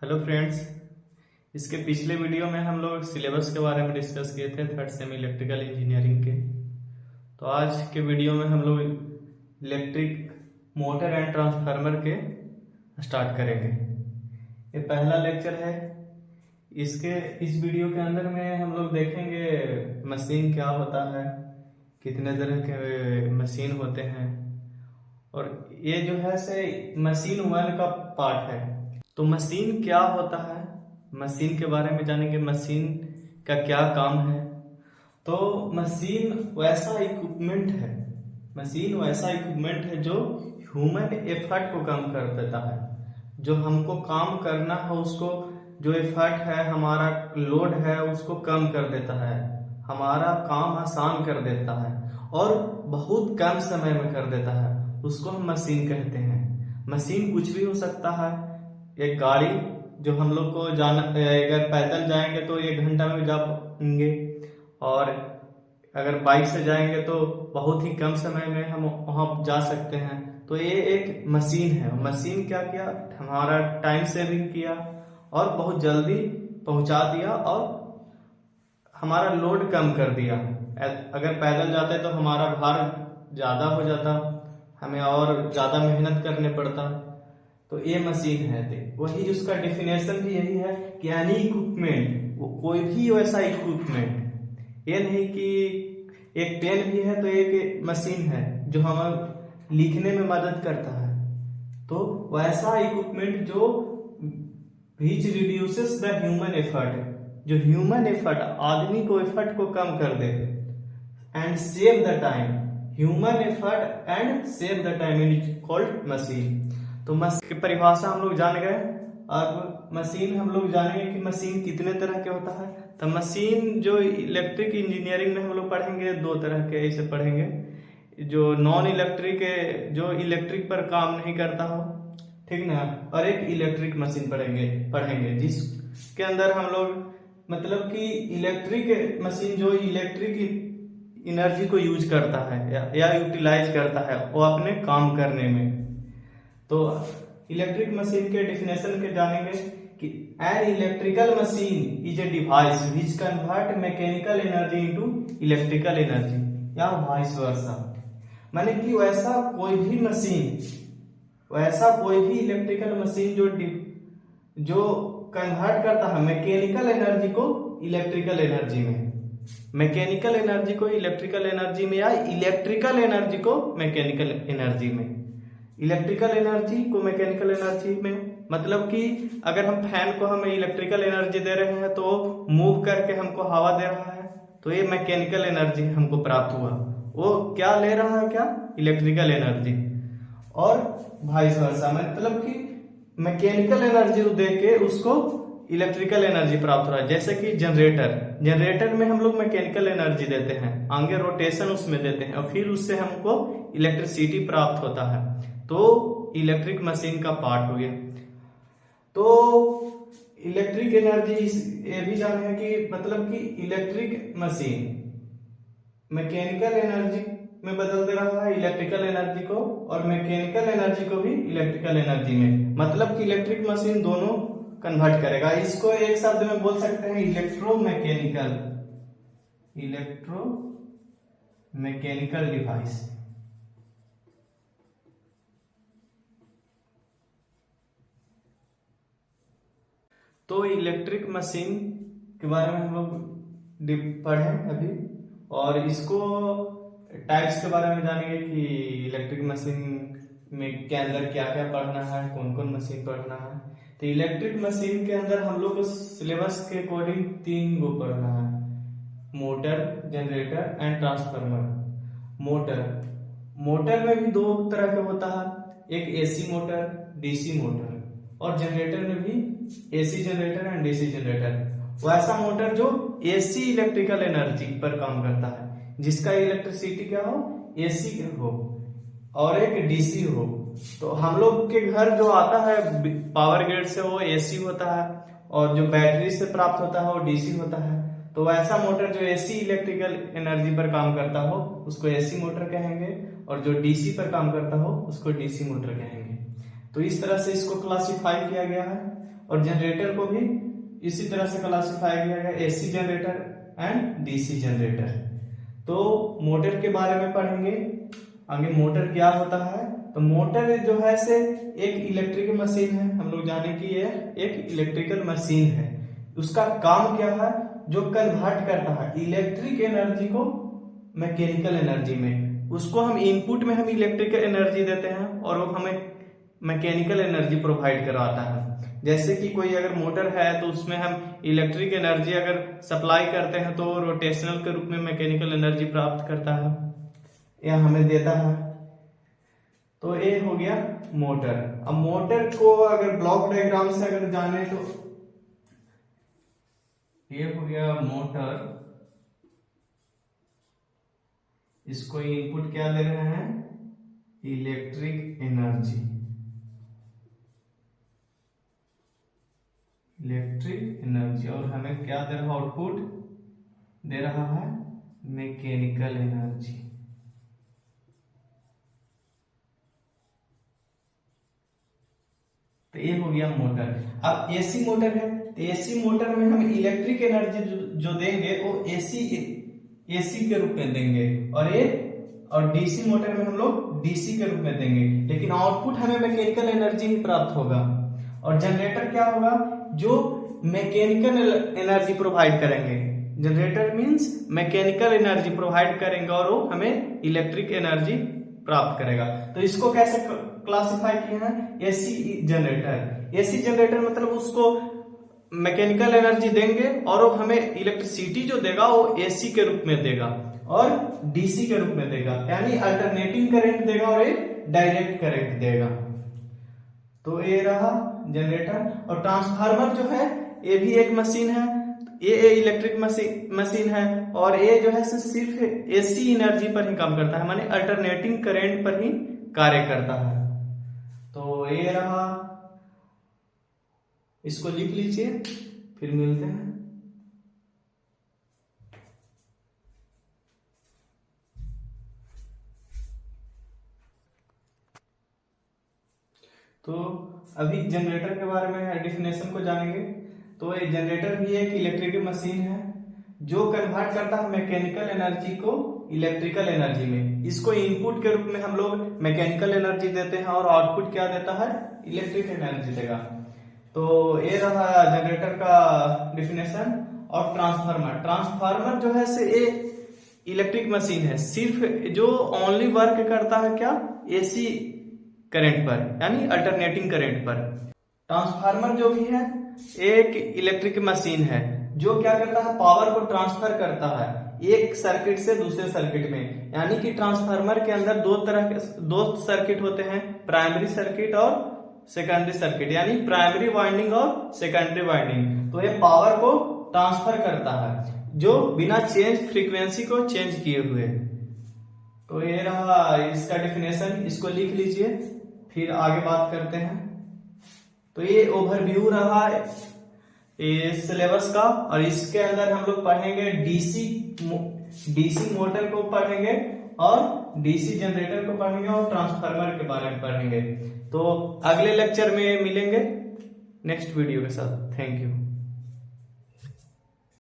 Hello friends. इसके पिछले video में हम लोग सिलेबस के बारे में डिस्कस किए थे थर्ड सेम इलेक्ट्रिकल इंजीनियरिंग के। तो आज के वीडियो में हम लोग इलेक्ट्रिक मोटर एंड ट्रांसफार्मर के स्टार्ट करेंगे। ये पहला लेक्चर है। इस वीडियो के अंदर में हम लोग देखेंगे मशीन क्या होता है, कितने तरह के मशीन होते हैं, और ये जो है से मशीन वन का पार्ट है। तो मशीन क्या होता है, मशीन के बारे में जानेंगे, मशीन का क्या काम है। तो मशीन वैसा इक्विपमेंट है जो ह्यूमन एफर्ट को कम कर देता है। जो हमको काम करना है उसको, जो एफर्ट है हमारा, लोड है, उसको कम कर देता है, हमारा काम आसान कर देता है और बहुत कम समय में कर देता है। उसको हम मशीन कहते हैं। मशीन कुछ भी हो सकता है। एक गाड़ी जो हम लोग को जाना, अगर पैदल जाएंगे तो 1 घंटा में जा पाएंगे, और अगर बाइक से जाएंगे तो बहुत ही कम समय में हम वहां जा सकते हैं। तो ये एक मशीन है। मशीन क्या किया, हमारा टाइम सेविंग किया और बहुत जल्दी पहुंचा दिया और हमारा लोड कम कर दिया। अगर पैदल जाते तो हमारा भार ज्यादा हो जाता, हमें और ज्यादा मेहनत करने पड़ता। तो ये मशीन है। वही उसका डेफिनेशन भी यही है कि एनी इक्विपमेंट, कोई भी वैसा इक्विपमेंट। ये नहीं कि एक पेन भी है तो एक मशीन है जो हमें लिखने में मदद करता है। तो वैसा इक्विपमेंट जो which reduces the human effort, जो ह्यूमन एफर्ट, आदमी को एफर्ट को कम कर दे, and save the time, human effort and save the time is called machine. तो मशीन की परिभाषा हम लोग जान गए। अब मशीन हम लोग जानेंगे कि मशीन कितने तरह के होता है। तो मशीन जो इलेक्ट्रिक इंजीनियरिंग में हम लोग पढ़ेंगे 2 तरह के ऐसे पढ़ेंगे, जो नॉन इलेक्ट्रिक, जो इलेक्ट्रिक पर काम नहीं करता हो, ठीक ना, और एक इलेक्ट्रिक मशीन पढ़ेंगे जिसके अंदर हम लोग मतलब कि इलेक्ट्रिक मशीन जो इलेक्ट्रिक एनर्जी को यूज करता है या यूटिलाइज करता है वो अपने काम करने में। तो इलेक्ट्रिक मशीन के डेफिनेशन के जानेंगे कि an electrical machine is a device which convert mechanical energy into electrical energy, या वाइस वर्सा। माने कि वैसा कोई भी इलेक्ट्रिकल मशीन जो कन्वर्ट करता है मैकेनिकल एनर्जी को इलेक्ट्रिकल एनर्जी में, मैकेनिकल एनर्जी को इलेक्ट्रिकल एनर्जी में, या इलेक्ट्रिकल एनर्जी को मैकेनिकल एनर्जी में। इलेक्ट्रिकल एनर्जी को मैकेनिकल एनर्जी में मतलब कि अगर हम फैन को हमें इलेक्ट्रिकल एनर्जी दे रहे हैं तो मूव करके हमको हवा दे रहा है, तो ये मैकेनिकल एनर्जी हमको प्राप्त हुआ। वो क्या ले रहा है, क्या, इलेक्ट्रिकल एनर्जी। और वाइस वर्सा, मतलब कि मैकेनिकल एनर्जी दे के उसको इलेक्ट्रिकल एनर्जी प्राप्त हो रहा है। जैसे कि जनरेटर में हम लोग मैकेनिकल एनर्जी देते हैं, आगे रोटेशन उसमें देते हैं और फिर उससे हमको इलेक्ट्रिसिटी प्राप्त होता है। तो इलेक्ट्रिक मशीन का पार्ट हो गया। तो इलेक्ट्रिक एनर्जी ये भी जाने हैं कि मतलब कि इलेक्ट्रिक मशीन मैकेनिकल एनर्जी में बदल दे रहा है इलेक्ट्रिकल एनर्जी को, और मैकेनिकल एनर्जी को भी इलेक्ट्रिकल एनर्जी में, मतलब कि इलेक्ट्रिक मशीन दोनों कन्वर्ट करेगा। इसको एक शब्द में बोल सकते हैं इलेक्ट्रोमैकेनिकल डिवाइस। तो इलेक्ट्रिक मशीन के बारे में हम लोग पढ़े अभी, और इसको टाइप्स के बारे में जानेंगे कि इलेक्ट्रिक मशीन में के अंदर क्या क्या पढ़ना है, कौन कौन मशीन पढ़ना है। तो इलेक्ट्रिक मशीन के अंदर हम लोग को सिलेबस के अकॉर्डिंग 3 गो पढ़ना है, motor, generator and transformer. Motor में भी 2 तरह का होता है, एक एसी मोटर, डीसी मोटर, और जनरेटर में भी AC generator and DC generator. वैसा मोटर जो एसी इलेक्ट्रिकल एनर्जी पर काम करता है, जिसका इलेक्ट्रिसिटी क्या हो, एसी हो, और एक डीसी हो। तो हम लोग के घर जो आता है पावर ग्रिड से वो एसी होता है, और जो बैटरी से प्राप्त होता है वो डीसी होता है। तो वैसा मोटर जो एसी इलेक्ट्रिकल एनर्जी पर काम करता हो उसको एसी मोटर कहेंगे, और जो डीसी पर काम करता हो उसको डीसी मोटर कहेंगे। तो इस तरह से इसको क्लासिफाई किया गया है। और जनरेटर को भी इसी तरह से क्लासिफाई किया गया, AC generator and DC generator. तो मोटर के बारे में पढ़ेंगे आगे, मोटर क्या होता है। तो मोटर जो है से एक इलेक्ट्रिकल मशीन है, हम लोग जाने की ये एक इलेक्ट्रिकल मशीन है। उसका काम क्या है, जो कन्वर्ट करता है इलेक्ट्रिक एनर्जी को मैकेनिकल एनर्जी में। उसको हम इनपुट में हम इलेक्ट्रिकल एनर्जी देते हैं और वो हमें मैकेनिकल एनर्जी प्रोवाइड करवाता है। जैसे कि कोई अगर मोटर है तो उसमें हम इलेक्ट्रिक एनर्जी अगर सप्लाई करते हैं तो रोटेशनल के रूप में मैकेनिकल एनर्जी प्राप्त करता है या हमें देता है। तो ये हो गया मोटर। अब मोटर को अगर ब्लॉक डायग्राम से अगर जाने तो ये हो गया मोटर। इसको इनपुट क्या दे रहे हैं, इलेक्ट्रिक एनर्जी, इलेक्ट्रिक एनर्जी, और हमें क्या दे रहा है, आउटपुट दे रहा है मैकेनिकल एनर्जी। तो ये हो गया मोटर। अब एसी मोटर है तो एसी मोटर में हम इलेक्ट्रिक एनर्जी जो देंगे वो एसी के रूप में देंगे, और डीसी मोटर में हम लोग डीसी के रूप में देंगे, लेकिन आउटपुट हमें मैकेनिकल एनर्जी ही प्राप्त होगा। और जनरेटर क्या होगा, जो मैकेनिकल एनर्जी प्रोवाइड करेंगे। Generator means mechanical energy provide करेंगे और वो हमें इलेक्ट्रिक एनर्जी प्राप्त करेगा। तो इसको कैसे क्लासिफाई किया है, एसी जनरेटर। एसी जनरेटर मतलब उसको मैकेनिकल एनर्जी देंगे और वो हमें इलेक्ट्रिसिटी जो देगा वो एसी के रूप में देगा और डीसी के रूप में देगा, यानी अल्टरनेटिंग करंट देगा और एक डायरेक्ट करंट देगा। तो ये रहा जनरेटर। और ट्रांसफार्मर जो है ये भी एक मशीन है, ये इलेक्ट्रिक मशीन है और ये जो है सिर्फ एसी एनर्जी पर ही काम करता है, माने अल्टरनेटिंग करंट पर ही कार्य करता है। तो ये रहा, इसको लिख लीजिए, फिर मिलते हैं। तो अभी जनरेटर के बारे में डेफिनेशन को जानेंगे। तो ये जनरेटर भी एक इलेक्ट्रिकल मशीन है जो कन्वर्ट करता है मैकेनिकल एनर्जी को इलेक्ट्रिकल एनर्जी में। इसको इनपुट के रूप में हम लोग मैकेनिकल एनर्जी देते हैं और आउटपुट क्या देता है, इलेक्ट्रिक एनर्जी देगा। तो ये रहा जनरेटर का डिफिनेशन। और ट्रांसफार्मर जो है से ये इलेक्ट्रिक मशीन है, सिर्फ जो ओनली वर्क करता है क्या, एसी करंट पर, यानी अल्टरनेटिंग करंट पर। ट्रांसफार्मर जो भी है एक इलेक्ट्रिक मशीन है जो क्या करता है, पावर को ट्रांसफर करता है एक सर्किट से दूसरे सर्किट में। यानी कि ट्रांसफार्मर के अंदर दो सर्किट होते हैं, प्राइमरी सर्किट और सेकेंडरी सर्किट, यानी प्राइमरी वाइंडिंग और सेकेंडरी वाइंडिंग। तो ये पावर को ट्रांसफर करता है जो बिना चेंज फ्रीक्वेंसी को चेंज किए हुए। तो ये रहा इसका डेफिनेशन, इसको लिख लीजिए, फिर आगे बात करते हैं। तो ये ओवरव्यू रहा ये सिलेबस का, और इसके अंदर हम लोग पढ़ेंगे डीसी मोटर को पढ़ेंगे और डीसी जनरेटर को पढ़ेंगे और ट्रांसफार्मर के बारे में पढ़ेंगे। तो अगले लेक्चर में मिलेंगे नेक्स्ट वीडियो के साथ। Thank you.